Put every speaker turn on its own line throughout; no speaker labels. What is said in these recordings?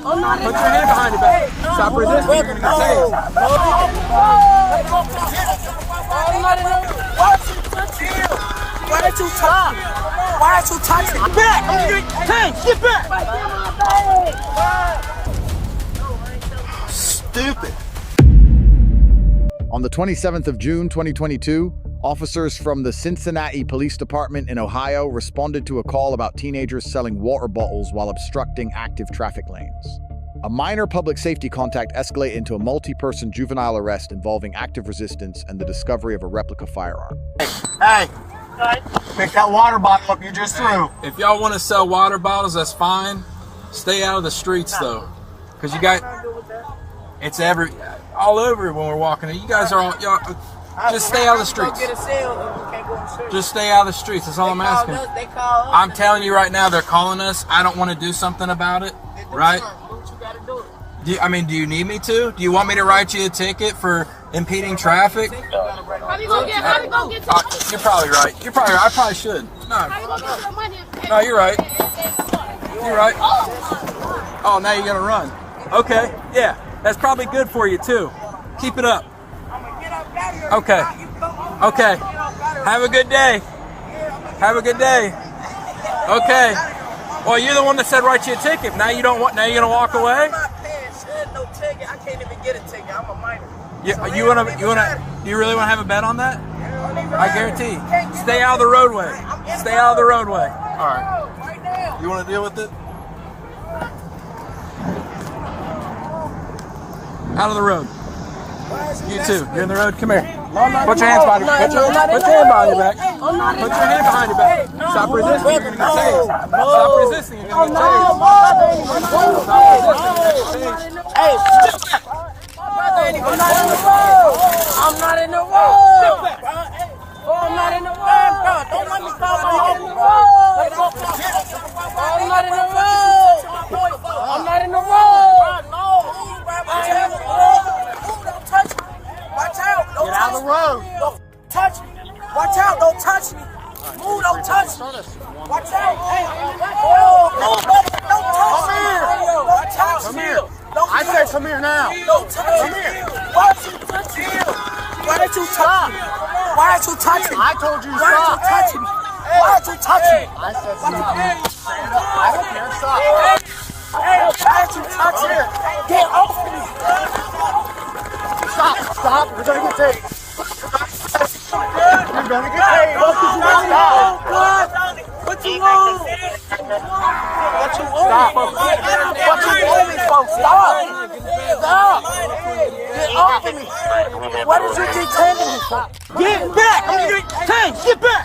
I'm not in
Put your hand behind your back. Stop resisting. You're gonna get tased.
I'm not in the Why did you touch me? Why did you touch me? Why did you touch me?
Get back! I'm gonna get tased. Get back! Stupid.
On the 27th of June, 2022, officers from the Cincinnati Police Department in Ohio responded to a call about teenagers selling water bottles while obstructing active traffic lanes. A minor public safety contact escalated into a multi-person juvenile arrest involving active resistance and the discovery of a replica firearm.
Hey, pick that water bottle up you just threw.
If y'all want to sell water bottles, that's fine. Stay out of the streets though, because you got it's all over when we're walking. You guys are all y'all. Just stay out of the streets. Just stay out of the streets. That's all I'm asking. I'm telling you right now, they're calling us. I don't want to do something about it, right? Do you need me to? Do you want me to write you a ticket for impeding traffic?
How you gonna get
You're probably right. I probably should. No, you're right. You're right. Oh, now you're gonna run. Okay, yeah, that's probably good for you too. Keep it up. Okay. Have a good day. Okay. Well, you're the one that said write you a ticket. Now you don't want. Now you're gonna walk away.
No ticket. I can't even get a ticket. I'm a minor.
You really want to have a bet on that? I guarantee. Stay out of the roadway. Stay out of the roadway. All right. You want to deal with it? Out of the road. You too. You're in the road. Come here. Put your hands behind your back. Put your hand behind your back. Put your hand behind your back. Stop resisting. You're gonna get tased. Stop resisting. You're gonna get tased.
Hey, I'm not in the road. I'm not in the road. Don't let me call my home. I'm not in the road. I'm not in the road. Don't touch me. Watch out. Don't
Get out of the road.
Don't touch me. Watch out. Don't touch me. Move. Don't touch me. Watch out. Hey. Don't touch me. Don't touch me.
Come here. I said come here now.
Don't touch me. Why did you touch me? Why did you touch me? Why did you touch me?
I told you to
Why did you
stop.
touch me? Why did you touch me?
I said stop. I don't care. Stop.
Hey, why did you touch me? Get off me.
Stop. You're gonna get tased. You're gonna get tased.
What you want? What you want?
Stop.
What you want me for? Stop. Stop. Get off of me. What is you detaining me for?
Get back. I'm gonna get tased. Get back.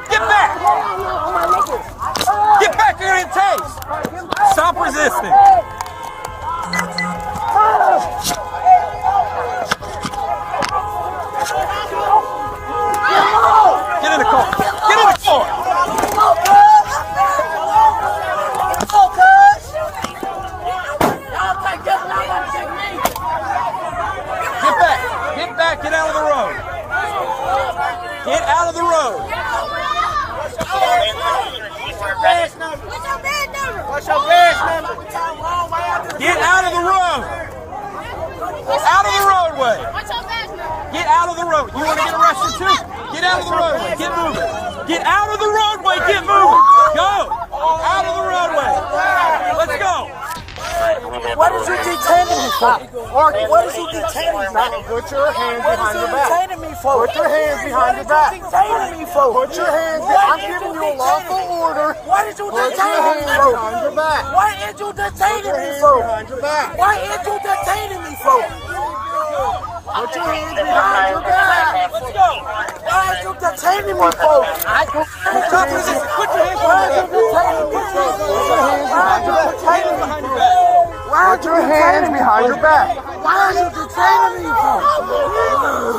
Get back. Get back. You're gonna get tased.
Stop resisting. Get in the car. Get in the car. Get back. Get back. Get out of the road. Get out of the road.
What's your badge number?
Get out of the road. Out of the roadway. Get out of the road. You want to get arrested too? Get out of the roadway. Get moving. Get out of the roadway. Get moving. Go. Out of the roadway. Let's go.
What is you detaining me for? What is you detaining me for?
Put your hands behind your back.
Detaining me for?
Put your hands behind your back.
Detaining me for?
Put your hands behind. I'm giving you a lawful order.
What is you
Put your
detaining me
hands
for?
behind your back.
Why is you
Put
detaining
your
me
hands
for?
behind your back.
Why is you detaining me for?
Put your hands behind your back.
Let's go. Why is you detaining me for?
I don't.
Stop resisting. Put your hands
Why
behind
is you
your
detaining me for?
back. Put your hands behind your back.
Put your hands behind your back.
Why are you detaining me for?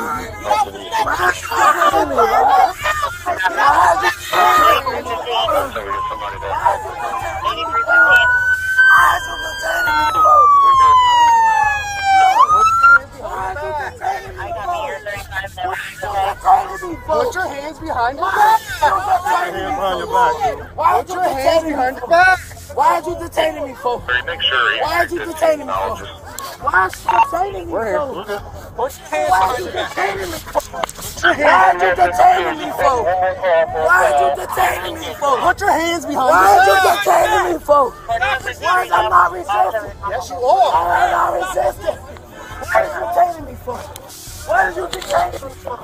Put your hands behind your back. Put your hands behind your back. Put your hands behind your back.
Why are you detaining me for?
Make sure.
Why are you detaining me for? Why are you detaining me for?
Put your hands
Why are
behind
you
your back.
detaining me for? Why are you detaining me for? Why are you detaining me for?
Put your hands behind
Why
your
are you
back.
detaining me for? Why is I'm not resisting?
Yes, you are.
I'm not resisting. Why are you detaining me for? Why are you detaining me for?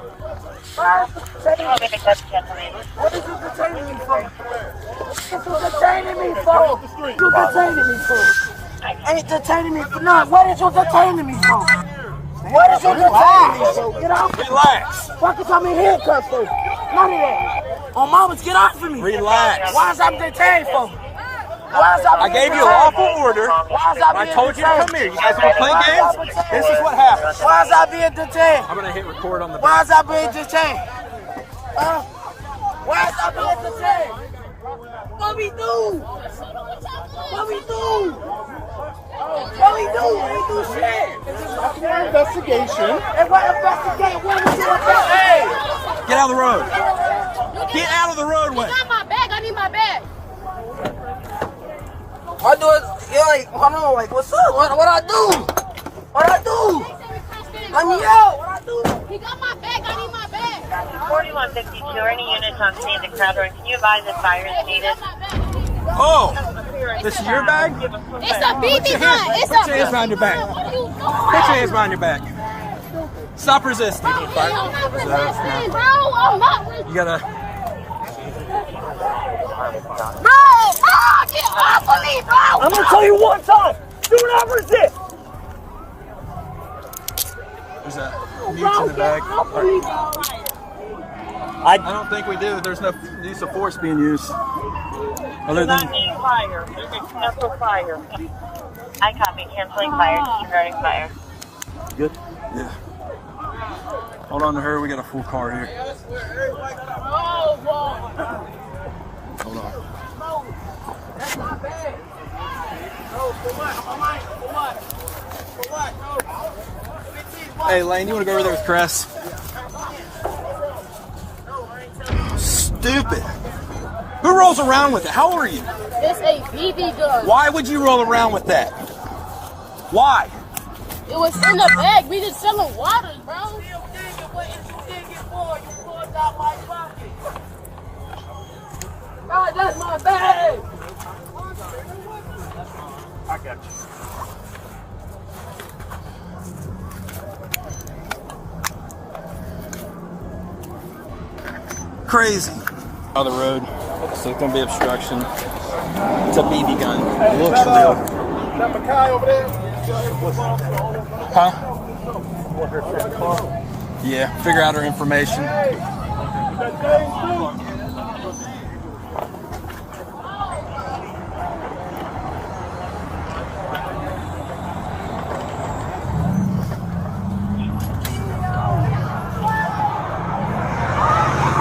Why are you detaining me for? What is you detaining me for? What is you detaining me for? You detaining me for? Ain't detaining me for nothing. What is you detaining me for? What is you detaining me for? Get off me.
Relax.
Why you got me handcuffed for? None of that. On mamas, get off of me.
Relax.
Why is I detained for? Why is I
I gave you a lawful order.
Why is I
I
being
told you to
detained?
come here. You guys want to play games? This is what happens.
Why is I being detained?
I'm gonna hit record on the
Why
back.
is I being detained? Why is I being detained? What we do? What we do? What we do? We do shit.
Investigation.
And what investigate? What we do investigate?
Get out of the road. Get out of the roadway.
Got my bag. I need my bag.
I do it. You're like, hold on, like, what's up? What I do? What I do? Let me out. What I do?
He got my bag. I need my bag.
4152, any units on scene at the crowd room. Can you advise if fire is needed?
Oh, this is your bag?
It's a BB gun. It's
Put your hands behind your back.
What are you doing?
Put your hands behind your back. Stop resisting.
I'm not resisting, bro. I'm not resisting.
You gotta.
Bro, get off of me, bro.
I'm gonna tell you one time. Do not resist.
There's a mute in the bag. I don't think we do. There's no use of force being used. Other
Not
than
need fire. Cancel fire. I copy. Canceling fire. Disregarding fire.
good. Yeah. Hold on to her. We got a full car here. Hold on.
That's my bag. No, for what?
Hey, Lane, you want to go over there with Chris? Stupid. Who rolls around with it? How old are you?
It's a BB gun.
Why would you roll around with that? Why?
It was in the bag. We just selling waters, bro.
God, that's my bag.
I got you.
Crazy. On the road, so it's gonna be obstruction. It's a BB gun. It looks real.
Is that Mackay over there?
Huh? Yeah, figure out her information.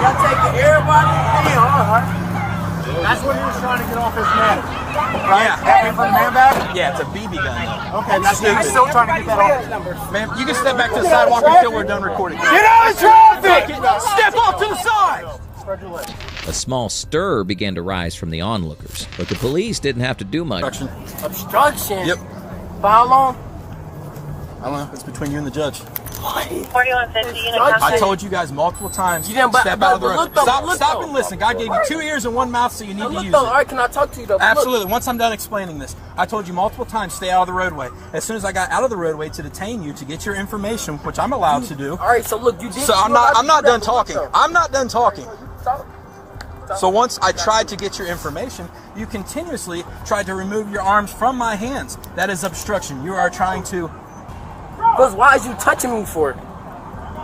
Y'all taking everybody?
That's what he was trying to get off his man.
Yeah.
That came from the man bag?
Yeah, it's a BB gun.
Okay, that's he's still trying to get that off.
Man, you can step back to the sidewalk until we're done recording.
Get out of traffic!
Step off to the side!
Spread your legs.
A small stir began to rise from the onlookers, but the police didn't have to do much.
Obstruction.
Obstruction?
Yep.
For how long?
I don't know. It's between you and the judge.
4150, unit
I
contact.
told you guys multiple times.
You didn't, but-
step
but-
out of the
but
road.
look though,
Stop,
look
stop
though.
and listen. God gave you 2 ears and 1 mouth, so you need to
Look
use
though,
it.
all right, can I talk to you though? Look.
Absolutely. Once I'm done explaining this, I told you multiple times, stay out of the roadway. As soon as I got out of the roadway to detain you to get your information, which I'm allowed to do.
All right, so look, you did.
So I'm not done talking. I'm not done talking. So once I tried to get your information, you continuously tried to remove your arms from my hands. That is obstruction. You are trying to,
Because why is you touching me for?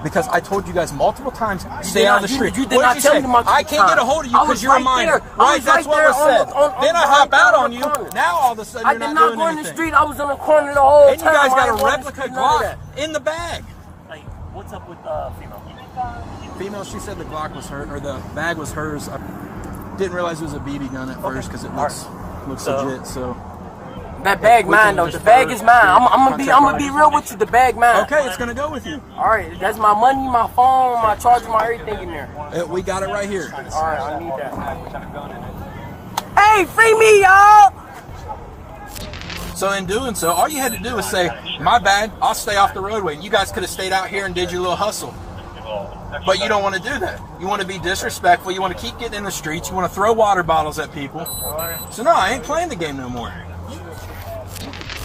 because I told you guys multiple times, stay out of the street.
You did
What
not
did
tell
say?
me multiple
I can't get a
times.
hold of you
I
because
was
you're a
right
minor.
there. I
Right,
was
that's
right
what
there
was
on
said.
the- on-
Then I
right
hop
there
out
on
on
the
you.
corner.
Now all of a sudden
I
you're
did
not
not
doing
go in the
anything.
street. I was in the corner the whole
And you
time.
guys
I
got a
ain't going to
replica
street, none of
Glock
that.
in the bag.
Like, what's up with female?
Female, she said the Glock was her, or the bag was hers. I didn't realize it was a BB gun at first because it looks legit. So
That bag
we
mine
can
though. The
just
bag is mine. I'm gonna be
contact
real with you. The bag mine.
okay, it's gonna go with you.
All right, that's my money, my phone, my charger, my everything in there.
We got it right here.
All right, I need that. Hey, free me, y'all!
So in doing so, all you had to do was say, my bad, I'll stay off the roadway. You guys could have stayed out here and did your little hustle. But you don't want to do that. You want to be disrespectful. You want to keep getting in the streets. You want to throw water bottles at people. So no, I ain't playing the game no more.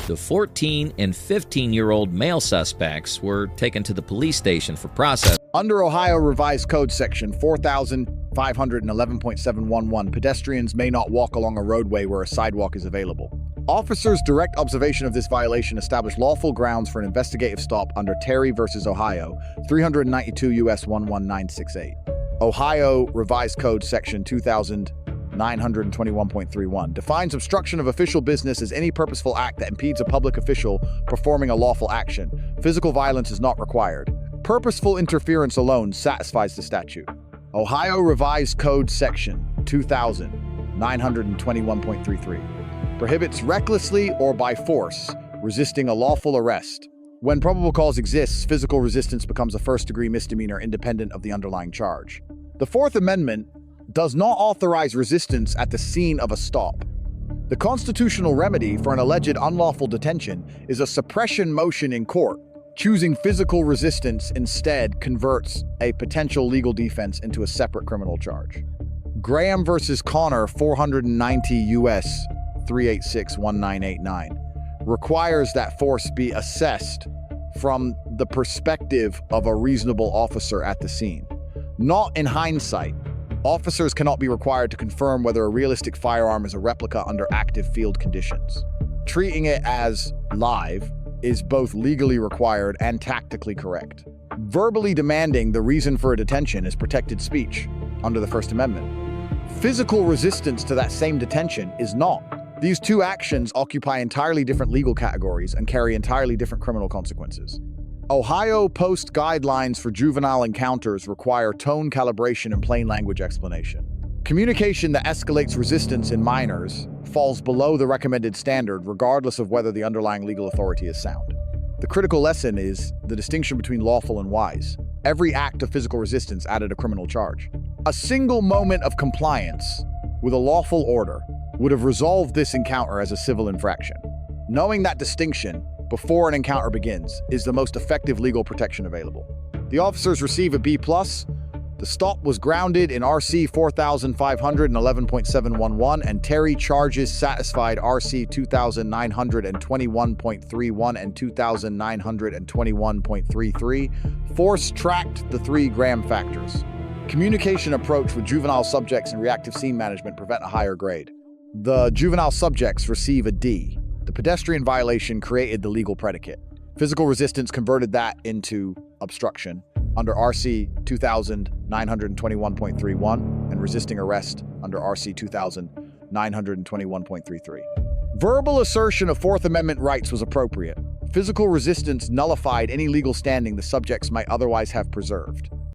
The 14 and 15-year-old male suspects were taken to the police station for processing.
Under Ohio Revised Code Section 4511.711, pedestrians may not walk along a roadway where a sidewalk is available. Officers' direct observation of this violation established lawful grounds for an investigative stop under Terry v. Ohio, 392 U.S. 11968. Ohio Revised Code Section 2921.31 defines obstruction of official business as any purposeful act that impedes a public official performing a lawful action. Physical violence is not required. Purposeful interference alone satisfies the statute. Ohio Revised Code Section 2921.33 prohibits recklessly or by force resisting a lawful arrest. When probable cause exists, physical resistance becomes a first-degree misdemeanor independent of the underlying charge. The Fourth Amendment does not authorize resistance at the scene of a stop. The constitutional remedy for an alleged unlawful detention is a suppression motion in court. Choosing physical resistance instead converts a potential legal defense into a separate criminal charge. Graham versus Connor, 490 U.S. 386-1989, requires that force be assessed from the perspective of a reasonable officer at the scene. Not in hindsight. Officers cannot be required to confirm whether a realistic firearm is a replica under active field conditions. Treating it as live is both legally required and tactically correct. Verbally demanding the reason for a detention is protected speech under the First Amendment. Physical resistance to that same detention is not. These two actions occupy entirely different legal categories and carry entirely different criminal consequences. Ohio Post guidelines for juvenile encounters require tone calibration and plain language explanation. Communication that escalates resistance in minors falls below the recommended standard regardless of whether the underlying legal authority is sound. The critical lesson is the distinction between lawful and wise. Every act of physical resistance added a criminal charge. A single moment of compliance with a lawful order would have resolved this encounter as a civil infraction. Knowing that distinction before an encounter begins is the most effective legal protection available. The officers receive a B+. The stop was grounded in RC 4511.711 and Terry charges satisfied RC 2921.31 and 2921.33. Force tracked the 3 Graham factors. Communication approach with juvenile subjects and reactive scene management prevent a higher grade. The juvenile subjects receive a D. The pedestrian violation created the legal predicate. Physical resistance converted that into obstruction under RC 2921.31 and resisting arrest under RC 2921.33. Verbal assertion of Fourth Amendment rights was appropriate. Physical resistance nullified any legal standing the subjects might otherwise have preserved.